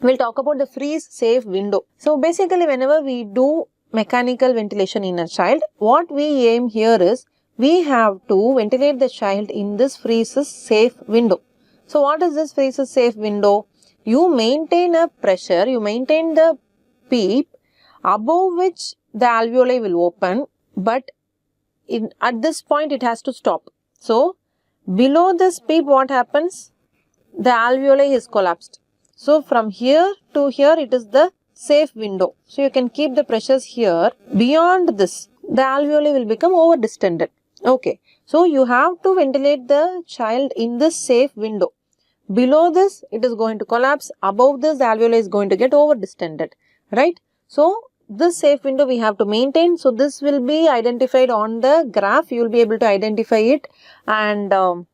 we'll talk about the freeze safe window. So basically, whenever we do mechanical ventilation in a child, what we aim here is we have to ventilate the child in this freeze safe window. So what is this freeze safe window? You maintain a pressure, you maintain the PEEP above which the alveoli will open, but at this point it has to stop. So below this PEEP, what happens? The alveoli is collapsed. So from here to here it is the safe window. So you can keep the pressures here. Beyond this, the alveoli will become over distended. Okay. So you have to ventilate the child in this safe window. Below this, it is going to collapse. Above this, the alveoli is going to get over distended. Right? So this safe window we have to maintain. So this will be identified on the graph. You will be able to identify it and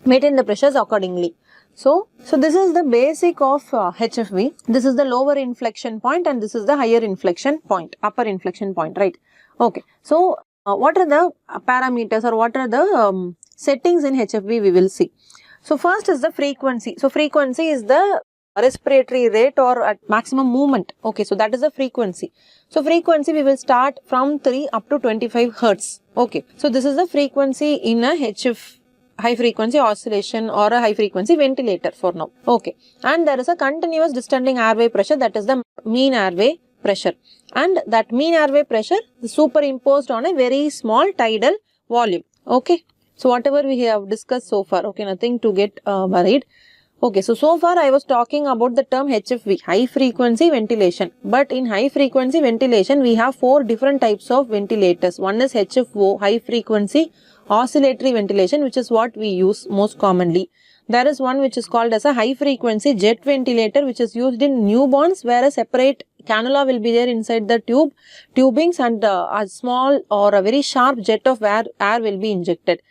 maintain the pressures accordingly. So this is the basic of HFV. This is the lower inflection point and this is the higher inflection point, upper inflection point, right? Okay. So what are the parameters or what are the settings in HFV we will see. So first is the frequency. So frequency is the respiratory rate or at maximum movement. Okay. So that is the frequency. So frequency we will start from 3 up to 25 Hertz. Okay. So this is the frequency in a HF. High frequency oscillation or a high frequency ventilator for now. Okay. And there is a continuous distending airway pressure, that is the mean airway pressure. And that mean airway pressure is superimposed on a very small tidal volume. Okay. So whatever we have discussed so far, okay, nothing to get worried. Okay, so far I was talking about the term HFV, high frequency ventilation. But in high frequency ventilation, we have 4 different types of ventilators. One is HFO, high frequency oscillatory ventilation, which is what we use most commonly. There is one which is called as a high frequency jet ventilator, which is used in newborns, where a separate cannula will be there inside the tubings and a small or a very sharp jet of air will be injected.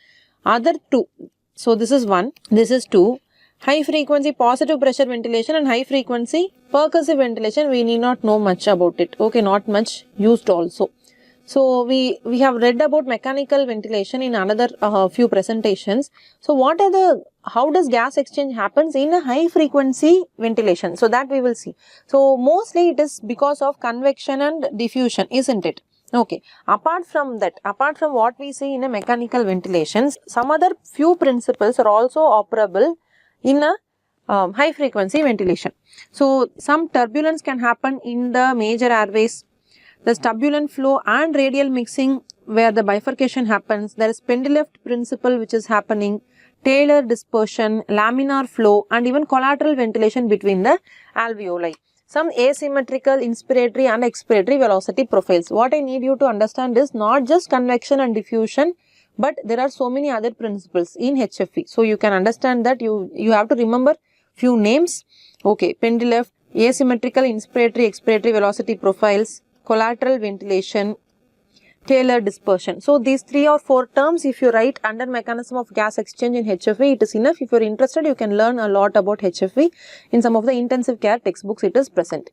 Other 2, so this is 1, this is 2. High frequency positive pressure ventilation and high frequency percussive ventilation, we need not know much about it. Okay, not much used also. So we have read about mechanical ventilation in another few presentations. So how does gas exchange happens in a high frequency ventilation? So that we will see. So mostly it is because of convection and diffusion, isn't it? Okay. Apart from that, apart from what we see in a mechanical ventilations, some other few principles are also operable in a high frequency ventilation. So some turbulence can happen in the major airways. There's turbulent flow and radial mixing where the bifurcation happens. There is pendulift principle which is happening, Taylor dispersion, laminar flow and even collateral ventilation between the alveoli. Some asymmetrical inspiratory and expiratory velocity profiles. What I need you to understand is not just convection and diffusion, but there are so many other principles in HFV. So you can understand that you have to remember few names. Okay, pendulift, asymmetrical inspiratory, expiratory velocity profiles, collateral ventilation, Taylor dispersion. So these 3 or 4 terms, if you write under mechanism of gas exchange in HFV, it is enough. If you are interested, you can learn a lot about HFV. In some of the intensive care textbooks, it is present.